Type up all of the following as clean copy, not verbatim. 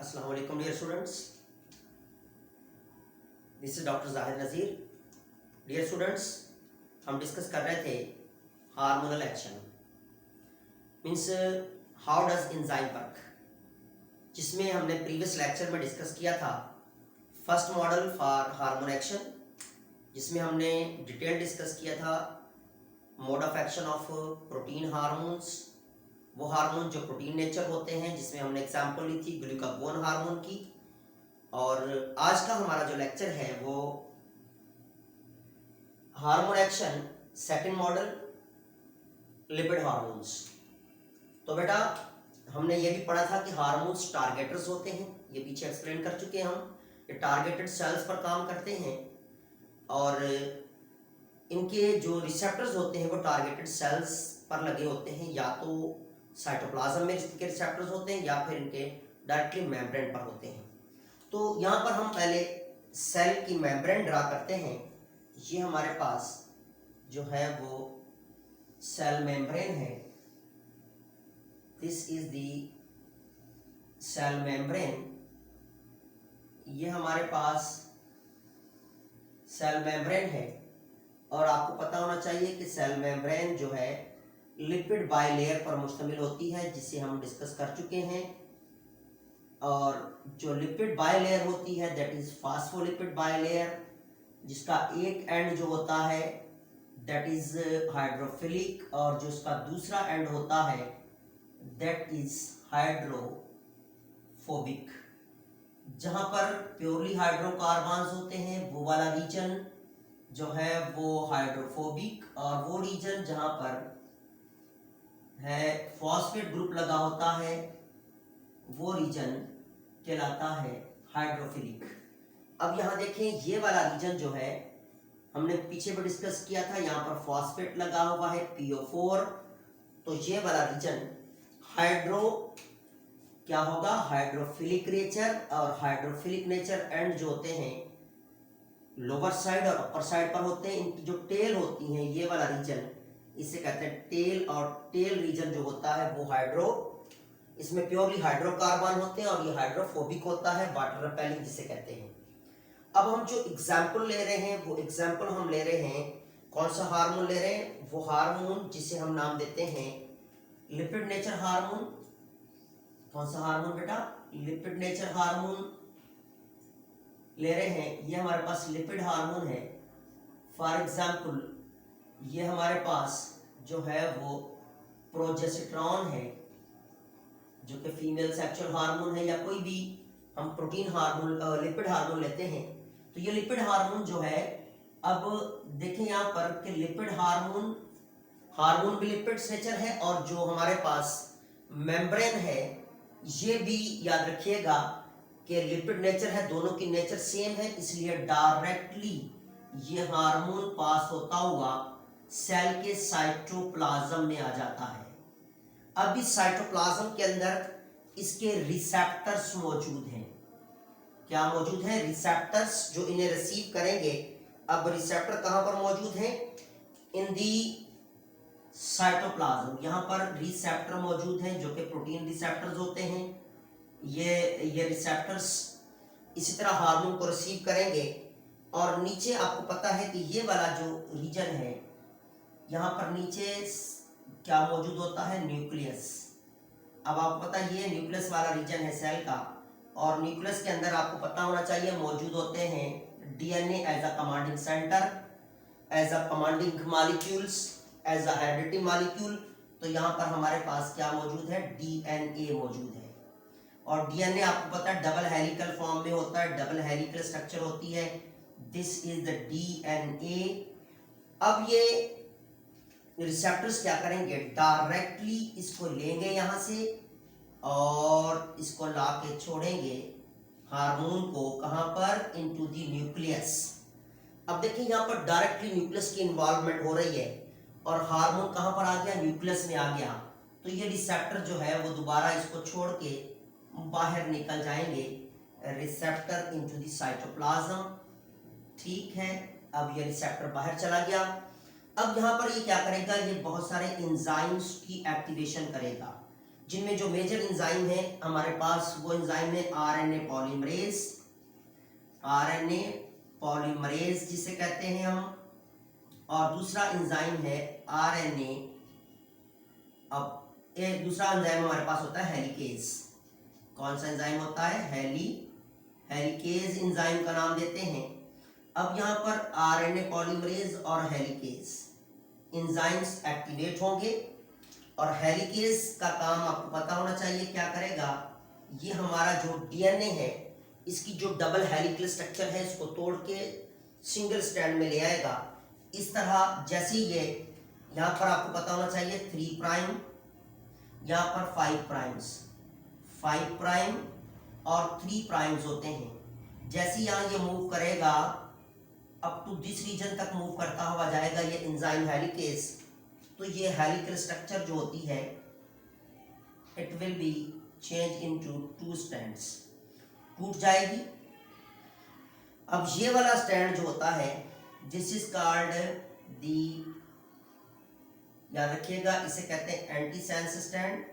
अस्सलाम वालेकुम dear students, this is doctor Zahid Nazir. Dear students, हम डिस्कस कर रहे थे hormonal action means how does enzyme work, जिसमें हमने प्रीवियस लेक्चर में डिस्कस किया था first model for hormone action, जिसमें हमने डिटेल डिस्कस किया था mode of action of protein hormones, वो हार्मोन जो प्रोटीन नेचर होते हैं, जिसमें हमने एग्जांपल ली थी ग्लूकागोन हार्मोन की। और आज का हमारा जो लेक्चर है वो hormone action second model lipid hormones. तो बेटा हमने ये भी पढ़ा था कि हार्मोन्स टारगेटर्स होते हैं, ये पीछे एक्सप्लेन कर चुके हैं हम। ये टारगेटेड सेल्स पर काम करते हैं और इनके जो रिसेप्टर्स होते हैं वो टारगेटेड सेल्स पर लगे होते हैं, या तो साइटोप्लाज्म में इसके रिसेप्टर्स होते हैं या फिर इनके डायरेक्टली मेम्ब्रेन पर होते हैं। तो यहाँ पर हम पहले सेल की मेम्ब्रेन ड्रा करते हैं। ये हमारे पास जो है वो सेल मेम्ब्रेन है, this is the cell membrane. ये हमारे पास सेल मेम्ब्रेन है और आपको पता होना चाहिए कि सेल मेम्ब्रेन जो है लिपिड बाइलेयर पर मुश्तमिल होती है, जिसे हम डिस्कस कर चुके हैं। और जो लिपिड बाइलेयर होती है दैट इज फास्फोलिपिड बाइलेयर, जिसका एक एंड जो होता है दैट इज हाइड्रोफिलिक और जो उसका दूसरा एंड होता है दैट इज हाइड्रोफोबिक। जहां पर प्योरली हाइड्रोकार्बन्स होते हैं वो वाला रीजन जो है वो हाइड्रोफोबिक, और वो रीजन जहां पर है फॉस्फेट ग्रुप लगा होता है वो रीजन कहलाता है हाइड्रोफिलिक। अब यहाँ देखें, ये वाला रीजन जो है हमने पीछे भी डिस्कस किया था, यहाँ पर फॉस्फेट लगा हुआ है PO4, तो ये वाला रीजन हाइड्रो क्या होगा, हाइड्रोफिलिक नेचर। और हाइड्रोफिलिक नेचर एंड जो होते हैं लोअर साइड और अपर साइड पर होते हैं। इनकी जो टेल होती है ये वाला रीजन, इसे कहते हैं टेल, और टेल रीजन जो होता है वो हाइड्रो, इसमें प्योरली हाइड्रोकार्बन होते हैं और ये हाइड्रोफोबिक होता है, वाटर रिपेलिंग जिसे कहते हैं। अब हम जो एग्जाम्पल ले रहे हैं वो एग्जाम्पल हम ले रहे हैं, कौन सा हार्मोन ले रहे हैं, वो हार्मोन जिसे हम नाम देते हैं लिपिड नेचर हार्मोन। कौन सा हार्मोन बेटा, लिपिड नेचर हार्मोन ले रहे हैं। ये हमारे पास लिपिड हार्मोन है। फॉर एग्जाम्पल ये हमारे पास जो है वो प्रोजेस्टेरॉन है, जो कि फीमेल सेक्सुअल हार्मोन है, या कोई भी हम प्रोटीन हार्मोन लिपिड हार्मोन लेते हैं। तो ये लिपिड हार्मोन जो है, अब देखें यहाँ पर कि लिपिड हार्मोन भी लिपिड नेचर है, और जो हमारे पास मेम्ब्रेन है ये भी याद रखिएगा कि लिपिड नेचर है, दोनों की नेचर सेम है, इसलिए डायरेक्टली ये हार्मोन पास होता हुआ सेल के साइटोप्लाज्म में आ जाता है। अब इस साइटोप्लाज्म के अंदर इसके रिसेप्टर्स मौजूद हैं। क्या मौजूद है, रिसेप्टर्स जो इन्हें रिसीव करेंगे। अब रिसेप्टर कहां पर मौजूद है, इन दी साइटोप्लाज्म। यहां पर रिसेप्टर मौजूद हैं जो कि प्रोटीन रिसेप्टर्स होते हैं। ये रिसेप्टर्स इसी तरह हार्मोन को रिसीव करेंगे, और नीचे आपको पता है कि ये वाला जो रीजन है, यहाँ पर नीचे क्या मौजूद होता है, न्यूक्लियस। अब आपको पता है ये न्यूक्लियस वाला रीजन है सेल का, और न्यूक्लियस के अंदर आपको पता होना चाहिए मौजूद होते हैं DNA as a commanding centre, as a commanding molecules, as a heredity molecule. तो यहाँ पर हमारे पास क्या मौजूद है, DNA मौजूद है। और DNA आपको पता है डबल हेलिकल फॉर्म में होता है, डबल हेलिकल स्ट्रक्चर होती है, दिस इज द DNA। अब ये रिसेप्टर्स क्या करेंगे, डायरेक्टली इसको लेंगे यहाँ से और इसको लाके छोड़ेंगे हार्मोन को, कहां पर, इनटू द न्यूक्लियस। अब देखिए यहाँ पर डायरेक्टली न्यूक्लियस की इन्वॉल्वमेंट हो रही है, और हार्मोन कहां पर आ गया, न्यूक्लियस में आ गया। तो ये रिसेप्टर जो है वो दोबारा इसको छोड़ के बाहर निकल जाएंगे, रिसेप्टर इनटू द साइटोप्लाज्म। ठीक है, अब ये रिसेप्टर बाहर चला गया। अब यहाँ पर ये क्या करेगा, ये बहुत सारे एंजाइम्स की एक्टिवेशन करेगा। जिनमें जो मेजर एंजाइम है हमारे पास वो एंजाइम है आरएनए पॉलीमरेज, आरएनए पॉलीमरेज जिसे कहते हैं हम, और दूसरा एंजाइम है आरएनए, अब एक दूसरा एंजाइम हमारे पास होता है हेलिकेज। कौन सा एंजाइम होता है? हेलिकेज एंजाइम का नाम देते हैं। अब यहाँ पर आरएनए पॉलीमरेज और हेलिकेज एंजाइम्स एक्टिवेट होंगे, और हेलिकेज का काम आपको पता होना चाहिए क्या करेगा, ये हमारा जो डीएनए है इसकी जो डबल हेलिकल स्ट्रक्चर है इसको तोड़ के सिंगल स्ट्रैंड में ले आएगा। इस तरह जैसे ये यहाँ पर आपको पता होना चाहिए 3 प्राइम, यहाँ पर 5 प्राइम्स, 5 प्राइम और 3 प्राइम्स होते हैं। जैसे यहाँ ये मूव करेगा अप टू दिस रीजन तक मूव करता हुआ जाएगा ये एंजाइम हेलिकेज, तो ये हेलिकल स्ट्रक्चर जो होती है it will B change into 2 strands, टूट जाएगी। अब ये वाला स्ट्रैंड जो होता है दिस इज कॉल्ड दी, याद रखिएगा इसे कहते हैं anti sense strand,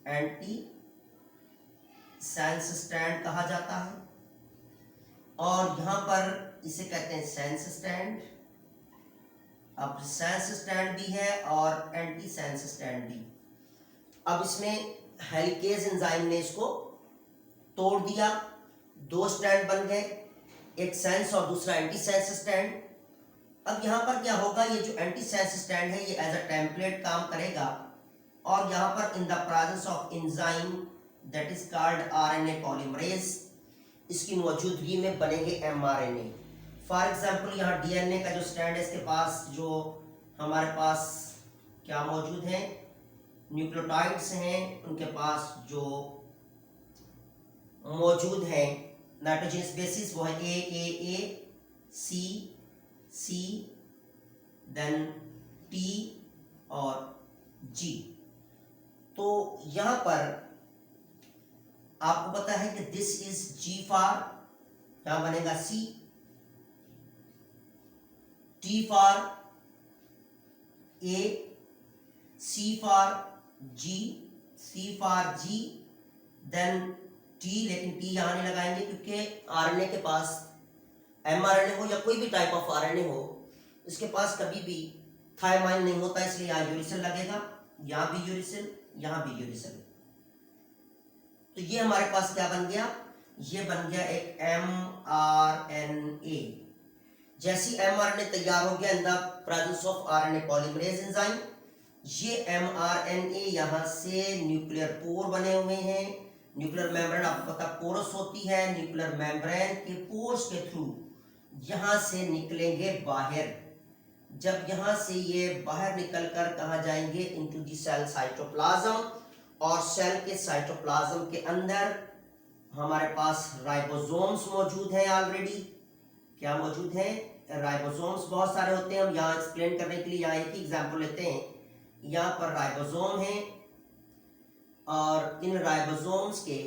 anti sense strand कहा जाता है, और यहां पर इसे कहते हैं सेंस स्ट्रैंड। अब सेंस स्ट्रैंड भी है और एंटी सेंस स्ट्रैंड भी। अब इसमें हेलिकेज एंजाइम ने इसको तोड़ दिया, 2 स्ट्रैंड बन गए, एक सेंस और दूसरा एंटी सेंस स्ट्रैंड। अब यहाँ पर क्या होगा, ये जो एंटी सेंस स्ट्रैंड है ये एज अ टेम्पलेट काम करेगा, और यहाँ पर in the presence of enzyme that is called RNA polymerase, इसकी मौजूदगी में बनेंगे एमआरएनए। फॉर एग्जाम्पल यहाँ डीएनए का जो स्ट्रैंड है इसके पास जो हमारे पास क्या मौजूद है, न्यूक्लियोटाइड्स हैं, उनके पास जो मौजूद है नाइट्रोजनस बेसिस वो है ए सी सी देन टी और जी। तो यहां पर आपको पता है कि दिस इज जी फॉर, क्या बनेगा C, T for A, C for G, C for G, then T, लेकिन टी यहां नहीं लगाएंगे क्योंकि आरएनए के पास एमआरएनए हो या कोई भी टाइप ऑफ आरएनए हो इसके पास कभी भी थायमाइन नहीं होता, इसलिए यहाँ यूरिसिल लगेगा, यहाँ भी यूरिसिल, यहाँ भी यूरिसिल। तो ये हमारे पास क्या बन गया, ये बन गया एक एमआरएनए। जैसी एमआरएनए तैयार हो गया in the presence of RNA polymerase enzyme, ये एमआरएनए यहाँ से न्यूक्लियर पोर बने हुए हैं। न्यूक्लियर मेम्ब्रेन आपको पता पोरस होती है, न्यूक्लियर मेम्ब्रेन के पोर्स के थ्रू यहाँ से निकलेंगे बाहर। जब यहाँ से ये बाहर निकलकर कहाँ जाएंगे, इनटू द सेल साइटोप्लाज्म, और सेल के साइटोप्लाज्म के अंदर हमारे पास राइबोसोम्स मौजूद हैं ऑलरेडी। क्या मौजूद हैं, राइबोसोम्स बहुत सारे होते हैं। हम यहाँ एक्सप्लेन करने के लिए यहाँ एक ही एग्जांपल लेते हैं। यहाँ पर राइबोसोम है और इन राइबोसोम्स के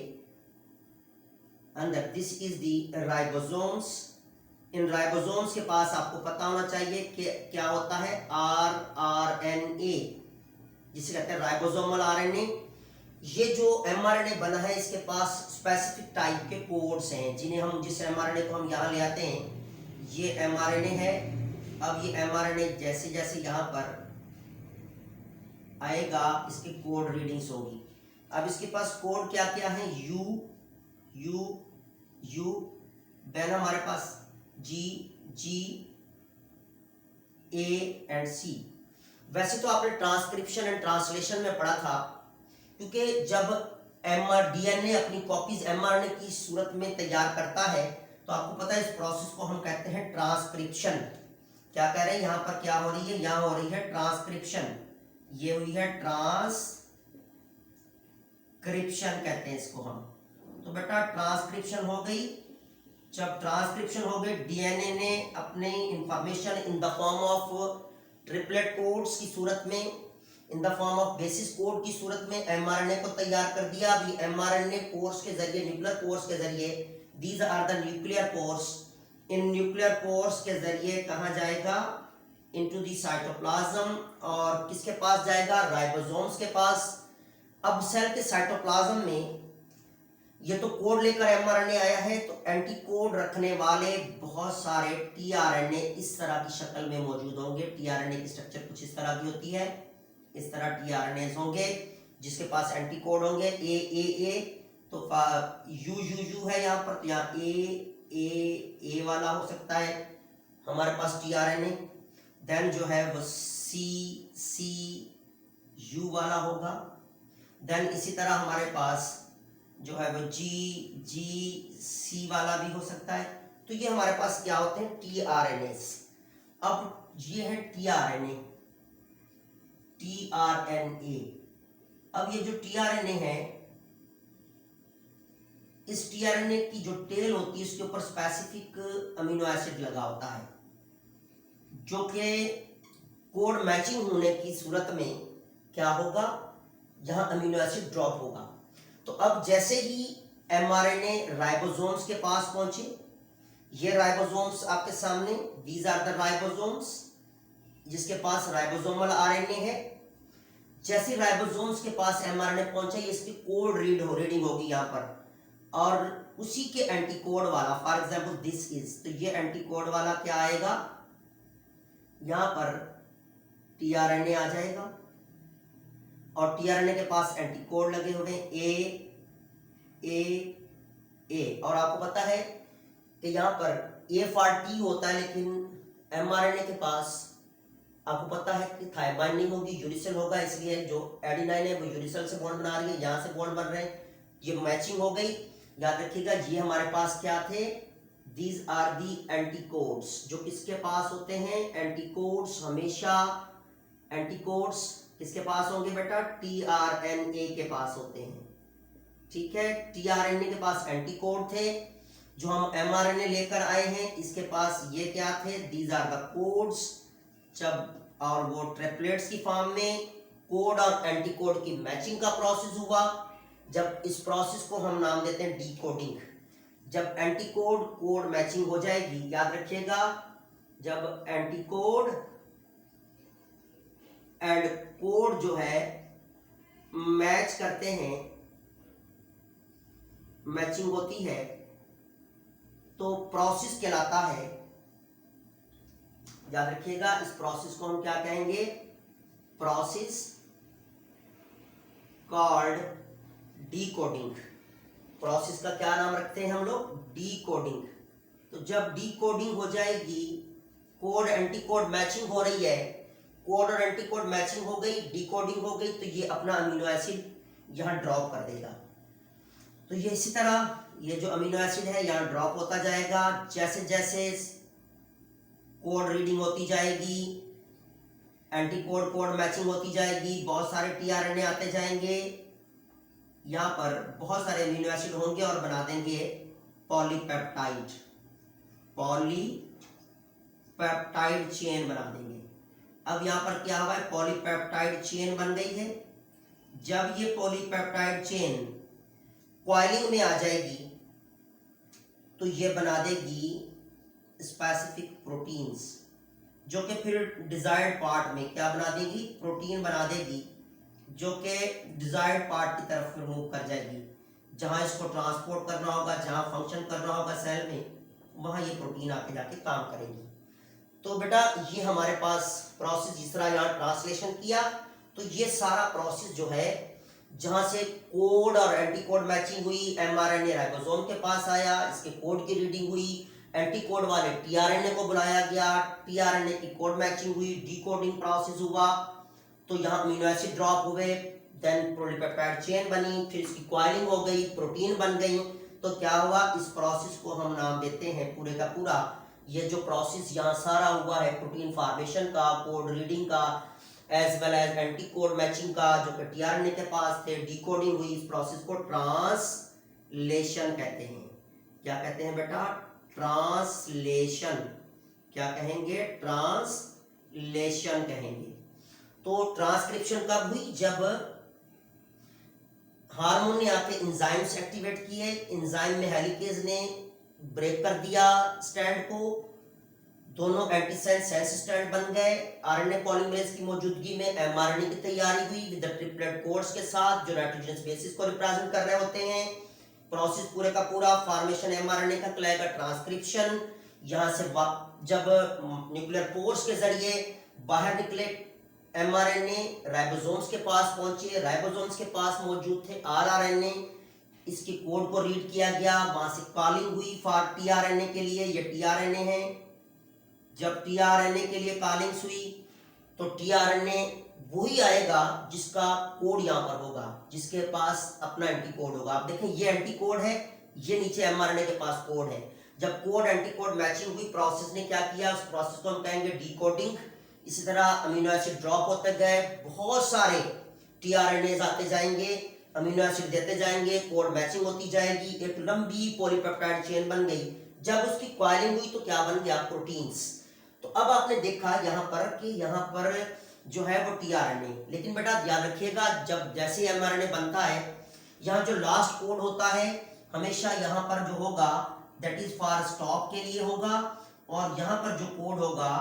अंदर this is the ribosomes. In ribosomes के पास आपको पता होना चाहिए कि क्या होता है, आरएनए जिसे कहते हैं राइबोसोमल आरएनए। ये जो एमआरएनए बना है इसके पास स्पेसिफिक टाइप के कोड्स हैं जिन्हें हम, जिस एमआरएनए को हम यहाँ ले आते हैं ये एमआरएनए है। अब ये एमआरएनए जैसे जैसे यहाँ पर आएगा इसकी कोड रीडिंग्स होगी। अब इसके पास कोड क्या क्या है, यू देन हमारे पास जी ए एंड सी। वैसे तो आपने ट्रांसक्रिप्शन एंड ट्रांसलेशन में पढ़ा था, क्योंकि जब डीएनए अपनी कॉपीज एमआरएनए की सूरत में तैयार करता है तो आपको पता है इस प्रोसेस को हम कहते हैं ट्रांसक्रिप्शन। क्या कह रहे हैं, यहाँ पर क्या हो रही है, यहाँ हो रही है ट्रांसक्रिप्शन, ये हुई है ट्रांसक्रिप्शन कहते हैं इसको हम। तो बेटा ट्रांसक्रिप्शन हो गई। जब ट्रांसक्रिप्शन हो गई, डीएनए ने अपने information in the form of triplet codes की सूरत में, in the form of basis code की सूरत में एमआरएनए को तैयार कर दिया। अभी एमआरएनए पोर्स के जरिए, न्यूक्लियर पोर्स के जरिए, these are the nuclear pores, इन न्यूक्लियर पोर्स के जरिए कहाँ जाएगा, इनटू द साइटोप्लाज्म, और किसके पास जाएगा, राइबोसोम्स के पास। अब सेल के साइटोप्लाज्म में ये तो कोड लेकर एमआरएनए आया है, तो एंटी कोड रखने वाले बहुत सारे टीआरएनए इस तरह की शक्ल में मौजूद होंगे। टीआरएनए की स्ट्रक्चर कुछ इस तरह की होती है, इस तरह टीआरएनए होंगे जिसके पास एंटी कोड होंगे ए, तो यू है यहाँ पर, तो यहाँ ए वाला हो सकता है हमारे पास टीआरएनए। देन जो है वो सी यू वाला होगा। देन इसी तरह हमारे पास जो है वो जी सी वाला भी हो सकता है। तो ये हमारे पास क्या होते हैं, टीआरएनए। अब ये है टीआरएनए। अब ये जो टीआरएनए है, इस टीआरएनए की जो टेल होती है उसके ऊपर स्पेसिफिक अमीनो एसिड लगा होता है, जो कि कोड मैचिंग होने की सूरत में क्या होगा, यहां अमीनो एसिड ड्रॉप होगा। तो अब जैसे ही एमआरएनए राइबोसोम्स के पास पहुंचे, ये राइबोसोम्स आपके सामने, दीज आर द राइबोसोम्स, जिसके पास राइबोसोमल आरएनए है। जैसे राइबोसोम्स के पास एमआरएनए पहुंचा, ये इसकी कोड रीडिंग होगी यहाँ पर, और उसी के एंटीकोड वाला, फॉर एग्जांपल दिस इज, तो ये एंटीकोड वाला क्या आएगा, यहाँ पर टीआरएनए आ जाएगा, और टीआरएनए के पास एंटीकोड लगे हुए हैं ए, और आपको पता है कि यहाँ पर ए फॉर टी होता है, लेकिन एमआरएनए के पास आपको पता है कि थाई बाइंडिंग होगी, यूरिसिल होगा, इसलिए जो एडेनाइन है वो यूरिसिल से बॉन्ड बना रही है, यहाँ से बॉन्ड बन रहे हैं, ये मैचिंग हो गई। याद रखिएगा ये हमारे पास क्या थे, दीज आर दी एंटीकोड्स, जो किसके पास होते हैं, एंटीकोड्स हमेशा, एंटीकोड्स किसके पास होंगे बेटा, टीआरएनए के पास होते हैं। ठीक है, टीआरएनए के पास एंटीकोड थे, जो हम एमआरएनए लेकर आए हैं इसके पास ये क्या थे, दीज आर द कोड्स। जब और वो ट्रिपलेट्स की फॉर्म में कोड और एंटीकोड की मैचिंग का प्रोसेस हुआ, जब इस प्रोसेस को हम नाम देते हैं डीकोडिंग। जब एंटीकोड कोड मैचिंग हो जाएगी, याद रखिएगा, जब एंटीकोड एंड कोड जो है मैच करते हैं, मैचिंग होती है, तो प्रोसेस कहलाता है, याद रखिएगा, इस प्रोसेस को हम क्या कहेंगे, प्रोसेस कॉल्ड डीकोडिंग। प्रोसेस का क्या नाम रखते हैं हम लोग, डीकोडिंग। तो जब डीकोडिंग हो जाएगी, कोड एंटीकोड मैचिंग हो रही है, कोड और एंटीकोड मैचिंग हो गई, डीकोडिंग हो गई, तो ये अपना अमीनो एसिड यहाँ ड्रॉप कर देगा। तो ये इसी तरह ये जो अमीनो एसिड है यहाँ ड्रॉप होता जाएगा, जैसे जैसे कोड रीडिंग होती जाएगी, एंटीकोड कोड मैचिंग होती जाएगी, बहुत सारे टीआरएनए आते जाएंगे, यहाँ पर बहुत सारे अमीनो एसिड होंगे और बना देंगे पॉलीपेप्टाइड, पॉलीपेप्टाइड चेन बना देंगे। अब यहाँ पर क्या हुआ है, पॉलीपेप्टाइड चेन बन गई है। जब ये पॉलीपेप्टाइड चेन कॉइलिंग में आ जाएगी, तो ये बना देगी स्पेसिफिक प्रोटीन्स, जो कि फिर डिजायर्ड पार्ट में क्या बना देगी, प्रोटीन बना देगी, जो कि डिजायर्ड पार्ट की तरफ मूव कर जाएगी, जहां इसको ट्रांसपोर्ट करना होगा, जहां फंक्शन करना होगा सेल में, वहां ये प्रोटीन आके जाके काम करेगी। तो बेटा ये हमारे पास प्रोसेस, जिस तरह यहाँ ट्रांसलेशन किया, तो ये सारा प्रोसेस जो है, जहां से कोड और एंटीकोड मैचिंग हुई, एमआरएनए राइबोसोम के पास आया, इसके कोड की रीडिंग हुई, एंटीकोड वाले टीआरएनए को बुलाया गया, टीआरएनए की कोड मैचिंग हुई, डीकोडिंग प्रोसेस हुआ, तो यहाँ अमीनो एसिड ड्रॉप हुए, देन पॉलीपेप्टाइड चेन बनी, फिर इसकी कॉइलिंग हो गई, प्रोटीन बन गई। तो क्या हुआ, इस प्रोसेस को हम नाम देते हैं पूरे का पूरा, ये जो प्रोसेस यहाँ सारा हुआ है प्रोटीन फॉर्मेशन का, कोड रीडिंग का, एज वेल एज एंटीकोड मैचिंग का, जो कि टीआरएनए के पास थे, डीकोडिंग हुई, इस प्रोसेस को ट्रांसलेशन कहते हैं। क्या कहते हैं बेटा, ट्रांसलेशन। क्या कहेंगे, ट्रांसलेशन कहेंगे। तो ट्रांसक्रिप्शन कब हुई, जब हार्मोन ने आके एंजाइम्स एक्टिवेट किए, एंजाइम में हेलिकेज ने ब्रेक कर दिया स्टैंड को, दोनों एंटीसेंस सेंस स्ट्रैंड बन गए। आरएनए पॉलीमरेज की मौजूदगी में एमआरएनए की तैयारी हुई विद द ट्रिपलेट कोड्स के साथ जो नाइट्रोजन बेसिस को रिप्रेजेंट कर रहे होते हैं। प्रोसेस पूरे का पूरा फॉर्मेशन एमआरएनए का कहलाएगा ट्रांसक्रिप्शन। यहां से जब न्यूक्लियर पोर्स के जरिए बाहर निकले एमआरएनए राइबोसोम्स के पास पहुंचे, राइबोसोम्स के पास मौजूद थे आरआरएनए, इसकी कोड को रीड किया गया, वहां से कॉलिंग हुई फॉर टीआरएनए के लिए, ये टीआरएनए है। जब टीआरएनए के लिए कॉलिंग हुई तो टीआरएनए वही आएगा जिसका कोड यहां पर होगा, जिसके पास अपना एंटी कोड होगा। आप देखें ये एंटी कोड है, ये नीचे एमआरएनए के पास कोड है। जब कोड एंटी कोड मैचिंग हुई, प्रोसेस ने क्या किया, उस प्रोसेस को हम कहेंगे डीकोडिंग। इसी तरह अमीनो एसिड ड्रॉप होते गए, बहुत सारे टीआरएनए आते जाएंगे, अमीनो एसिड देते जाएंगे, कोड मैचिंग होती जाएगी, एक लंबी पॉलीपेप्टाइड चेन बन गई। जब उसकी कॉइलिंग हुई तो क्या बन गया, प्रोटीन्स। तो अब आपने देखा यहाँ पर कि यहाँ पर जो है वो टीआरएनए, लेकिन बेटा याद रखिएगा जब जैसे एमआरएनए बनता है, यहाँ जो लास्ट कोड होता है हमेशा यहाँ पर जो होगा दैट इज फॉर स्टॉप के लिए होगा, और यहाँ पर जो कोड होगा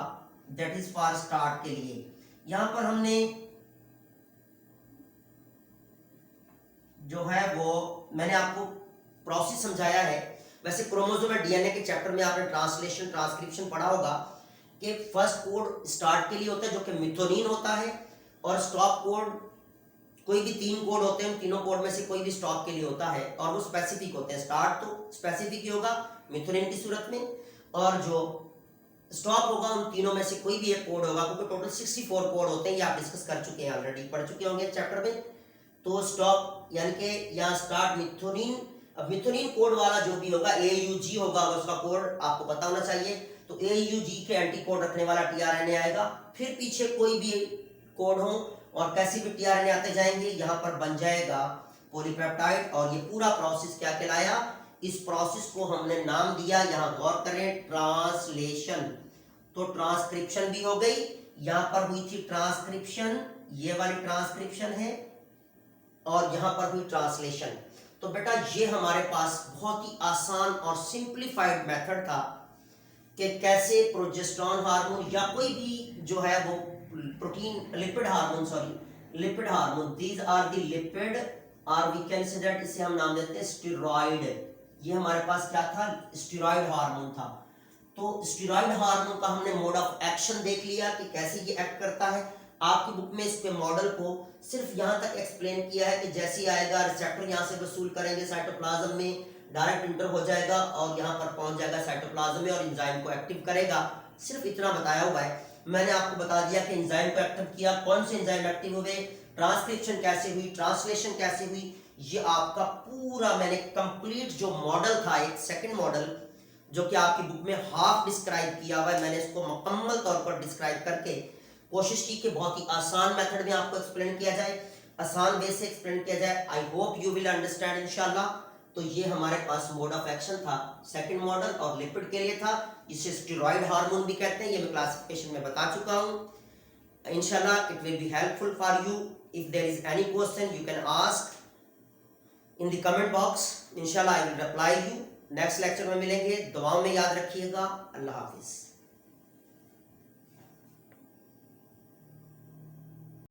दैट इज फॉर स्टार्ट के लिए। यहाँ पर हमने जो है वो मैंने आपको प्रोसेस समझाया है। वैसे क्रोमोसोम और डीएनए के चैप्टर में आपने ट्रांसलेशन ट्रांसक्रिप्शन पढ़ा होगा कि फर्स्ट कोड स्टार्ट के लिए होता है जो कि मिथोनिन होता है, और स्टॉप कोड कोई भी 3 कोड होते हैं, तीनों कोड में से कोई भी स्टॉप के लिए होता है, और वो स्पेसिफिक होते हैं। स्टार्ट तो स्पेसिफिक ही होगा मिथोनिन की सूरत में, और जो स्टॉप होगा उन तीनों में से कोई भी एक कोड होगा, क्योंकि टोटल 64 कोड होते हैं, ये आप डिस्कस कर चुके हैं, ऑलरेडी पढ़ चुके होंगे चैप्टर में। तो स्टॉप यानी कि यहाँ स्टार्ट मिथोनिन, अब मिथोनिन कोड वाला जो भी होगा AUG होगा, उसका कोड आपको पता होना चाहिए। तो AUG के एंटी कोड रखने वाला टीआरएनए आएगा, फिर पीछे कोई भी कोड हो और कैसे भी टीआरएनए आते जाएंगे, यहाँ पर बन जाएगा पॉलीपेप्टाइड। और ये पूरा प्रोसेस क्या कहलाया, इस प्रोसेस को हमने नाम दिया, यहाँ गौर करें, ट्रांसलेशन। तो ट्रांसक्रिप्शन भी हो गई, यहाँ पर हुई थी ट्रांसक्रिप्शन, ये वाली ट्रांसक्रिप्शन है, और यहाँ पर हुई ट्रांसलेशन। तो बेटा ये हमारे पास बहुत ही आसान और सिंप्लीफाइड मेथड था कि कैसे प्रोजेस्टेरॉन हार्मोन या कोई भी जो है वो protein lipid hormone, these are the lipid, और वी कैन से दैट, इसे हम नाम देते हैं स्टेरॉइड। ये हमारे पास क्या था, स्टेरॉइड हार्मोन था। तो स्टेरॉइड हार्मोन का हमने मोड ऑफ एक्शन देख लिया कि कैसे ये एक्ट करता है। आपकी बुक में इसके मॉडल को सिर्फ यहाँ तक एक्सप्लेन किया है कि जैसे ही आएगा रिसेप्टर यहाँ से वसूल करेंगे साइटोप्लाज्म में, डायरेक्ट इंटर हो जाएगा और यहाँ पर पहुंच जाएगा साइटोप्लाज्म में और एंजाइम को एक्टिव करेगा, सिर्फ इतना बताया हुआ है। मैंने आपको बता दिया कि एंजाइम को एक्टिव किया, कौन से एंजाइम एक्टिव हुए, ट्रांसक्रिप्शन कैसे हुई, ट्रांसलेशन कैसे हुई, ये आपका पूरा मैंने कंप्लीट जो मॉडल था, एक सेकंड मॉडल जो कि आपकी बुक में हाफ डिस्क्राइब किया हुआ है, मैंने इसको मुकम्मल तौर पर डिस्क्राइब करके कोशिश की कि बहुत ही आसान मेथड में आपको एक्सप्लेन किया जाए, आसान वे से एक्सप्लेन किया जाए। I hope you will understand इंशाल्लाह। तो ये हमारे पास मोड ऑफ एक्शन था, सेकंड मॉडल, और लिपिड के लिए था, इसे स्टेरॉइड हार्मोन भी कहते हैं, ये मैं क्लासिफिकेशन में बता चुका हूं। इंशाल्लाह it will be helpful for you. If there is any question you can ask in the comment box, इंशाल्लाह I will reply you. Next lecture में मिलेंगे, दुआओं में याद रखिएगा। अल्लाह हाफिज।